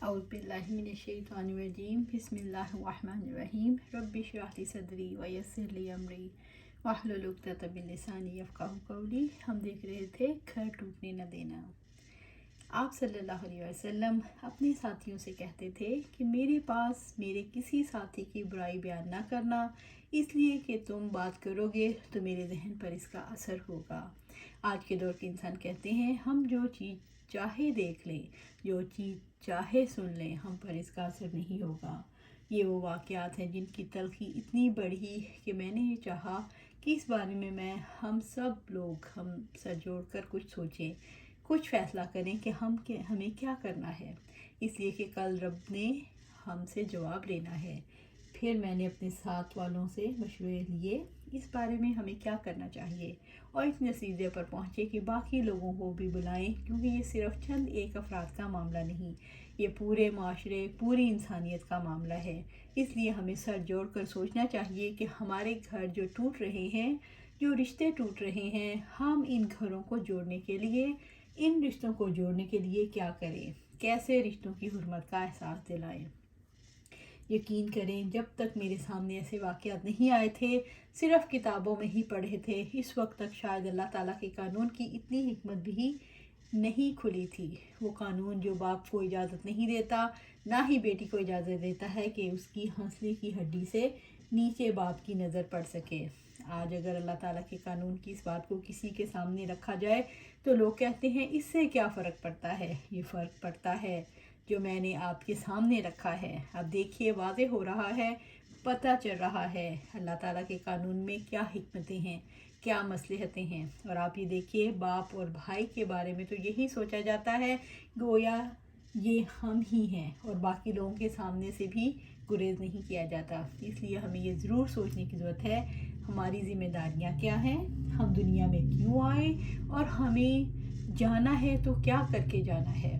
اعوذ باللہ من الشیطان الرجیم بسم اللہ الرحمن الرحیم رب اشرح لی صدری ویسر لی امری واحلل عقدۃ من لسانی یفقہوا قولی۔ ہم دیکھ رہے تھے گھر ٹوٹنے نہ دینا۔ آپ صلی اللہ علیہ وسلم اپنے ساتھیوں سے کہتے تھے کہ میرے پاس میرے کسی ساتھی کی برائی بیان نہ کرنا، اس لیے کہ تم بات کرو گے تو میرے ذہن پر اس کا اثر ہوگا۔ آج کے دور کے انسان کہتے ہیں ہم جو چیز چاہے دیکھ لیں، جو چیز چاہے سن لیں، ہم پر اس کا اثر نہیں ہوگا۔ یہ وہ واقعات ہیں جن کی تلخی اتنی بڑھی کہ میں نے یہ چاہا کہ اس بارے میں ہم سب لوگ ہم سر جوڑ کر کچھ سوچیں، کچھ فیصلہ کریں کہ ہمیں کیا کرنا ہے، اس لیے کہ کل رب نے ہم سے جواب لینا ہے۔ پھر میں نے اپنے ساتھ والوں سے مشورے لیے اس بارے میں ہمیں کیا کرنا چاہیے، اور اس نتیجے پر پہنچے کہ باقی لوگوں کو بھی بلائیں، کیونکہ یہ صرف چند ایک افراد کا معاملہ نہیں، یہ پورے معاشرے، پوری انسانیت کا معاملہ ہے۔ اس لیے ہمیں سر جوڑ کر سوچنا چاہیے کہ ہمارے گھر جو ٹوٹ رہے ہیں، جو رشتے ٹوٹ رہے ہیں، ہم ان گھروں کو جوڑنے کے لیے، ان رشتوں کو جوڑنے کے لیے کیا کریں، کیسے رشتوں کی حرمت کا احساس دلائیں۔ یقین کریں جب تک میرے سامنے ایسے واقعات نہیں آئے تھے، صرف کتابوں میں ہی پڑھے تھے، اس وقت تک شاید اللہ تعالیٰ کے قانون کی اتنی حکمت بھی نہیں کھلی تھی۔ وہ قانون جو باپ کو اجازت نہیں دیتا، نہ ہی بیٹی کو اجازت دیتا ہے کہ اس کی ہنسلی کی ہڈی سے نیچے باپ کی نظر پڑ سکے۔ آج اگر اللہ تعالیٰ کے قانون کی اس بات کو کسی کے سامنے رکھا جائے تو لوگ کہتے ہیں اس سے کیا فرق پڑتا ہے۔ یہ فرق پڑتا ہے جو میں نے آپ کے سامنے رکھا ہے۔ اب دیکھیے واضح ہو رہا ہے، پتہ چل رہا ہے اللہ تعالیٰ کے قانون میں کیا حکمتیں ہیں، کیا مصلحتیں ہیں۔ اور آپ یہ دیکھیے باپ اور بھائی کے بارے میں تو یہی سوچا جاتا ہے گویا یہ ہم ہی ہیں، اور باقی لوگوں کے سامنے سے بھی گریز نہیں کیا جاتا۔ اس لیے ہمیں یہ ضرور سوچنے کی ضرورت ہے ہماری ذمہ داریاں کیا ہیں، ہم دنیا میں کیوں آئے، اور ہمیں جانا ہے تو کیا کر کے جانا ہے۔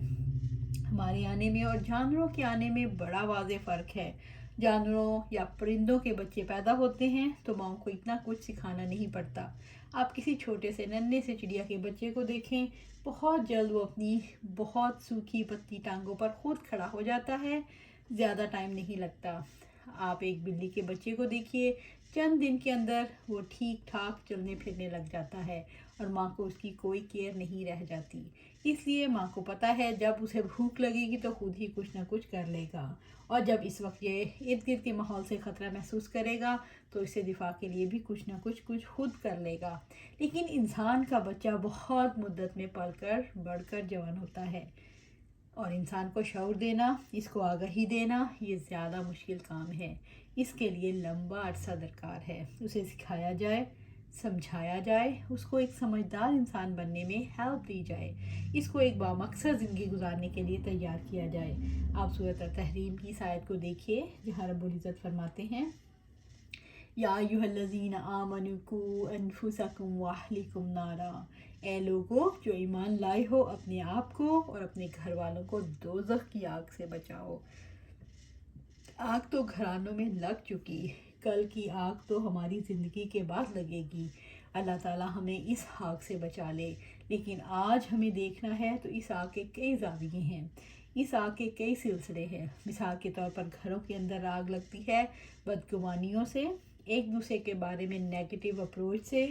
ہمارے آنے میں اور جانوروں کے آنے میں بڑا واضح فرق ہے۔ جانوروں یا پرندوں کے بچے پیدا ہوتے ہیں تو ماؤں کو اتنا کچھ سکھانا نہیں پڑتا۔ آپ کسی چھوٹے سے ننھے سے چڑیا کے بچے کو دیکھیں، بہت جلد وہ اپنی بہت سوکھی پتلی ٹانگوں پر خود کھڑا ہو جاتا ہے، زیادہ ٹائم نہیں لگتا۔ آپ ایک بلی کے بچے کو دیکھیے، چند دن کے اندر وہ ٹھیک ٹھاک چلنے پھرنے لگ جاتا ہے، اور ماں کو اس کی کوئی کیئر نہیں رہ جاتی۔ اس لیے ماں کو پتہ ہے جب اسے بھوک لگے گی تو خود ہی کچھ نہ کچھ کر لے گا، اور جب اس وقت یہ ارد گرد کے ماحول سے خطرہ محسوس کرے گا تو اس سے دفاع کے لیے بھی کچھ نہ کچھ خود کر لے گا۔ لیکن انسان کا بچہ بہت مدت میں پل کر بڑھ کر جوان ہوتا ہے، اور انسان کو شعور دینا، اس کو آگاہی دینا، یہ زیادہ مشکل کام ہے۔ اس کے لیے لمبا عرصہ درکار ہے، اسے سکھایا جائے، سمجھایا جائے، اس کو ایک سمجھدار انسان بننے میں ہیلپ دی جائے، اس کو ایک بامقصد زندگی گزارنے کے لیے تیار کیا جائے۔ آپ سورۃ التحریم کی اس آیت کو دیکھیے جہاں رب العزت فرماتے ہیں یا ایھا الذین آمنوا قوا انفسکم واہلکم نارا، اے لوگو جو ایمان لائے ہو اپنے آپ کو اور اپنے گھر والوں کو دوزخ کی آگ سے بچاؤ۔ آگ تو گھرانوں میں لگ چکی، کل کی آگ تو ہماری زندگی کے بعد لگے گی۔ اللہ تعالیٰ ہمیں اس آگ سے بچا لے، لیکن آج ہمیں دیکھنا ہے تو اس آگ کے کئی زاویے ہیں، اس آگ کے کئی سلسلے ہیں۔ مثال کے طور پر گھروں کے اندر آگ لگتی ہے بدگمانیوں سے، ایک دوسرے کے بارے میں نیگیٹو اپروچ سے،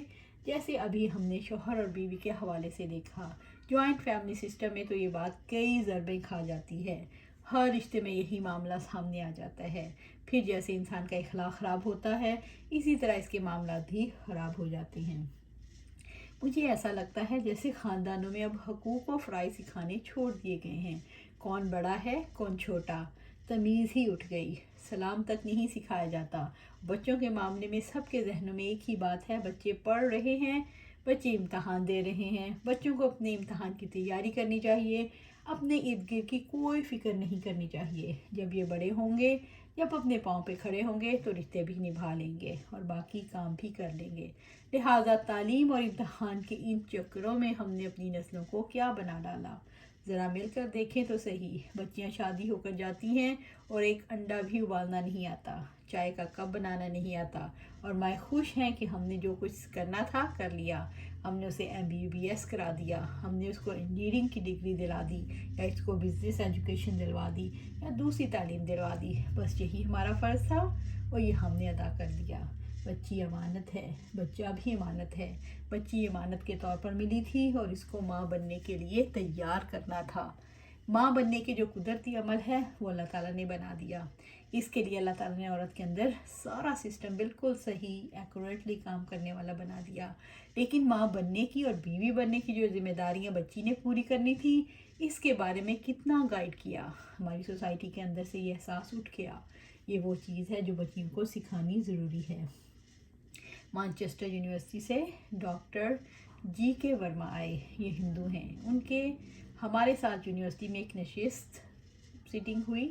جیسے ابھی ہم نے شوہر اور بیوی کے حوالے سے دیکھا۔ جوائنٹ فیملی سسٹم میں تو یہ بات کئی ضربیں کھا جاتی ہے، ہر رشتے میں یہی معاملہ سامنے آ جاتا ہے۔ پھر جیسے انسان کا اخلاق خراب ہوتا ہے، اسی طرح اس کے معاملات بھی خراب ہو جاتے ہیں۔ مجھے ایسا لگتا ہے جیسے خاندانوں میں اب حقوق و فرائض سکھانے چھوڑ دیے گئے ہیں، کون بڑا ہے کون چھوٹا، تمیز ہی اٹھ گئی، سلام تک نہیں سکھایا جاتا۔ بچوں کے معاملے میں سب کے ذہنوں میں ایک ہی بات ہے، بچے پڑھ رہے ہیں، بچے امتحان دے رہے ہیں، بچوں کو اپنے امتحان کی تیاری کرنی چاہیے، اپنے ارد گرد کی کوئی فکر نہیں کرنی چاہیے۔ جب یہ بڑے ہوں گے، جب اپنے پاؤں پہ کھڑے ہوں گے تو رشتے بھی نبھا لیں گے اور باقی کام بھی کر لیں گے۔ لہٰذا تعلیم اور امتحان کے ان چکروں میں ہم نے اپنی نسلوں کو کیا بنا ڈالا؟ ذرا مل کر دیکھیں تو صحیح، بچیاں شادی ہو کر جاتی ہیں اور ایک انڈا بھی ابالنا نہیں آتا، چائے کا کپ بنانا نہیں آتا، اور مائیں خوش ہیں کہ ہم نے جو کچھ کرنا تھا کر لیا۔ ہم نے اسے MBBS کرا دیا، ہم نے اس کو انجینئرنگ کی ڈگری دلا دی، یا اس کو بزنس ایجوکیشن دلوا دی، یا دوسری تعلیم دلوا دی، بس یہی ہمارا فرض تھا اور یہ ہم نے ادا کر دیا۔ بچی امانت ہے، بچہ بھی امانت ہے، بچی امانت کے طور پر ملی تھی اور اس کو ماں بننے کے لیے تیار کرنا تھا۔ ماں بننے کے جو قدرتی عمل ہے وہ اللہ تعالیٰ نے بنا دیا۔ اس کے لیے اللہ تعالیٰ نے عورت کے اندر سارا سسٹم بالکل صحیح ایکوریٹلی کام کرنے والا بنا دیا، لیکن ماں بننے کی اور بیوی بننے کی جو ذمہ داریاں بچی نے پوری کرنی تھی، اس کے بارے میں کتنا گائیڈ کیا۔ ہماری سوسائٹی کے اندر سے یہ احساس اٹھ گیا، یہ وہ چیز ہے جو بچیوں کو سکھانی ضروری ہے۔ مانچسٹر یونیورسٹی سے ڈاکٹر GK ورما آئے، یہ ہندو ہیں، ان کے ہمارے ساتھ یونیورسٹی میں ایک نشست سیٹنگ ہوئی۔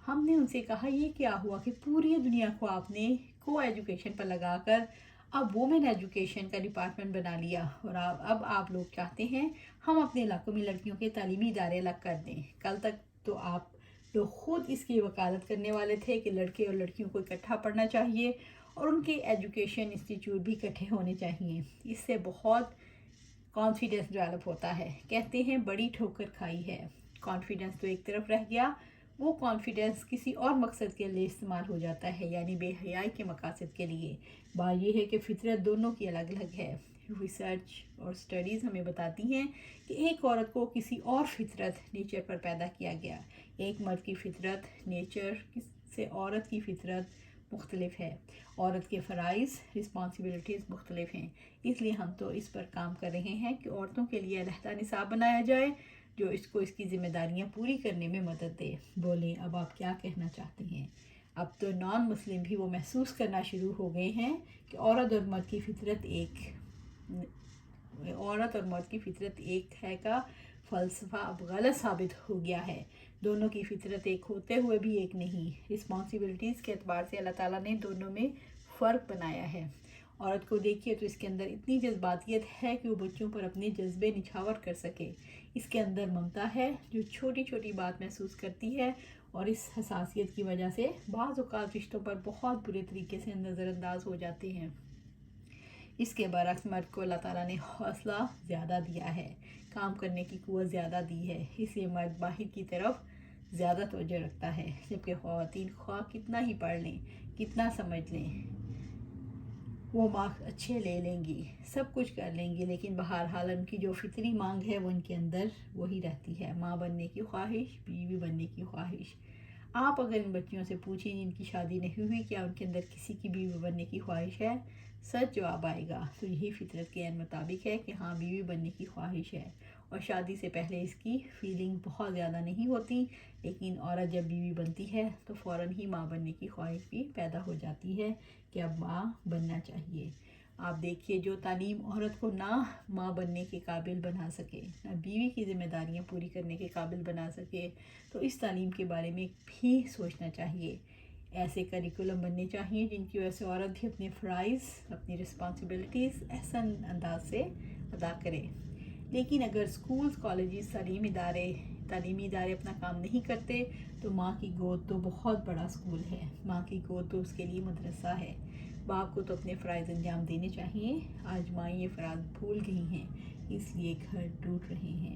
ہم نے ان سے کہا یہ کیا ہوا کہ پوری دنیا کو آپ نے کو ایجوکیشن پر لگا کر اب وومن ایجوکیشن کا ڈپارٹمنٹ بنا لیا، اور اب آپ لوگ چاہتے ہیں ہم اپنے علاقوں میں لڑکیوں کے تعلیمی ادارے الگ کر دیں۔ کل تک تو آپ لوگ خود اس کی وکالت کرنے والے تھے کہ لڑکے اور لڑکیوں کو اکٹھا پڑھنا چاہیے اور ان کے ایجوکیشن انسٹیٹیوٹ بھی اکٹھے ہونے چاہیے۔ اس سے بہت کانفیڈنس ڈیولپ ہوتا ہے۔ کہتے ہیں بڑی ٹھوکر کھائی ہے، کانفیڈنس تو ایک طرف رہ گیا، وہ کانفیڈنس کسی اور مقصد کے لیے استعمال ہو جاتا ہے، یعنی بے حیائی کے مقاصد کے لیے۔ بات یہ ہے کہ فطرت دونوں کی الگ الگ ہے۔ ریسرچ اور سٹڈیز ہمیں بتاتی ہیں کہ ایک عورت کو کسی اور فطرت نیچر پر پیدا کیا گیا، ایک مرد کی فطرت نیچر سے عورت کی فطرت مختلف ہے، عورت کے فرائض رسپانسبلٹیز مختلف ہیں۔ اس لیے ہم تو اس پر کام کر رہے ہیں کہ عورتوں کے لیے علیحدہ نصاب بنایا جائے جو اس کو اس کی ذمہ داریاں پوری کرنے میں مدد دے۔ بولیں اب آپ کیا کہنا چاہتے ہیں؟ اب تو نان مسلم بھی وہ محسوس کرنا شروع ہو گئے ہیں کہ عورت اور مرد کی فطرت ایک ہے کا فلسفہ اب غلط ثابت ہو گیا ہے۔ دونوں کی فطرت ایک ہوتے ہوئے بھی ایک نہیں۔ رسپانسبلٹیز کے اعتبار سے اللہ تعالیٰ نے دونوں میں فرق بنایا ہے۔ عورت کو دیکھیے تو اس کے اندر اتنی جذباتیت ہے کہ وہ بچوں پر اپنے جذبے نچھاور کر سکے۔ اس کے اندر ممتا ہے جو چھوٹی چھوٹی بات محسوس کرتی ہے، اور اس حساسیت کی وجہ سے بعض اوقات رشتوں پر بہت برے طریقے سے نظر انداز ہو جاتے ہیں۔ اس کے برعکس مرد کو اللہ تعالیٰ نے حوصلہ زیادہ دیا ہے، کام کرنے کی قوت زیادہ دی ہے، اس لیے مرد باہر کی طرف زیادہ توجہ رکھتا ہے، جبکہ خواتین خواہ کتنا ہی پڑھ لیں، کتنا سمجھ لیں، وہ مارکس اچھے لے لیں گی، سب کچھ کر لیں گی، لیکن بہرحال ان کی جو فطری مانگ ہے وہ ان کے اندر وہی رہتی ہے، ماں بننے کی خواہش، بیوی بننے کی خواہش۔ آپ اگر ان بچیوں سے پوچھیں جن کی شادی نہیں ہوئی کیا ان کے اندر کسی کی بیوی بننے کی خواہش ہے، سچ جواب آئے گا تو یہی فطرت کے عین مطابق ہے کہ ہاں بیوی بننے کی خواہش ہے، اور شادی سے پہلے اس کی فیلنگ بہت زیادہ نہیں ہوتی، لیکن عورت جب بیوی بنتی ہے تو فوراً ہی ماں بننے کی خواہش بھی پیدا ہو جاتی ہے کہ اب ماں بننا چاہیے۔ آپ دیکھیے جو تعلیم عورت کو نہ ماں بننے کے قابل بنا سکے، نہ بیوی کی ذمہ داریاں پوری کرنے کے قابل بنا سکے، تو اس تعلیم کے بارے میں بھی سوچنا چاہیے۔ ایسے کریکولم بننے چاہیے جن کی وجہ سے عورت بھی اپنے فرائض، اپنی رسپانسبلٹیز احسن انداز سے ادا کرے۔ لیکن اگر اسکولز، کالجز، تعلیمی ادارے اپنا کام نہیں کرتے تو ماں کی گود تو بہت بڑا اسکول ہے، ماں کی گود تو اس کے لیے مدرسہ ہے۔ باپ کو تو اپنے فرائض انجام دینے چاہیے۔ آج مائیں یہ فرائض بھول گئی ہیں، اس لیے گھر ٹوٹ رہے ہیں۔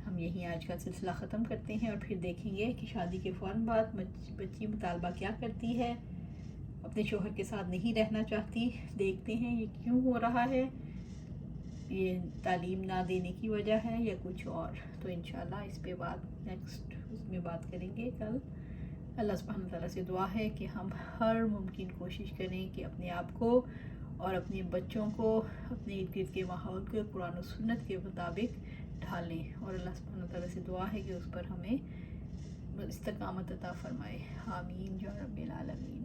ہم یہیں آج کا سلسلہ ختم کرتے ہیں اور پھر دیکھیں گے کہ شادی کے فوراً بعد بچی مطالبہ کیا کرتی ہے، اپنے شوہر کے ساتھ نہیں رہنا چاہتی۔ دیکھتے ہیں یہ کیوں ہو رہا ہے، یہ تعلیم نہ دینے کی وجہ ہے یا کچھ اور۔ تو انشاءاللہ اس پہ اس میں بات کریں گے کل۔ اللہ سبحانہ تعالیٰ سے دعا ہے کہ ہم ہر ممکن کوشش کریں کہ اپنے آپ کو اور اپنے بچوں کو اپنے ارد گرد کے ماحول کو قرآن و سنت کے مطابق ڈھالیں، اور اللہ سبحانہ تعالیٰ سے دعا ہے کہ اس پر ہمیں استقامت عطا فرمائے۔ آمین یا رب العالمین۔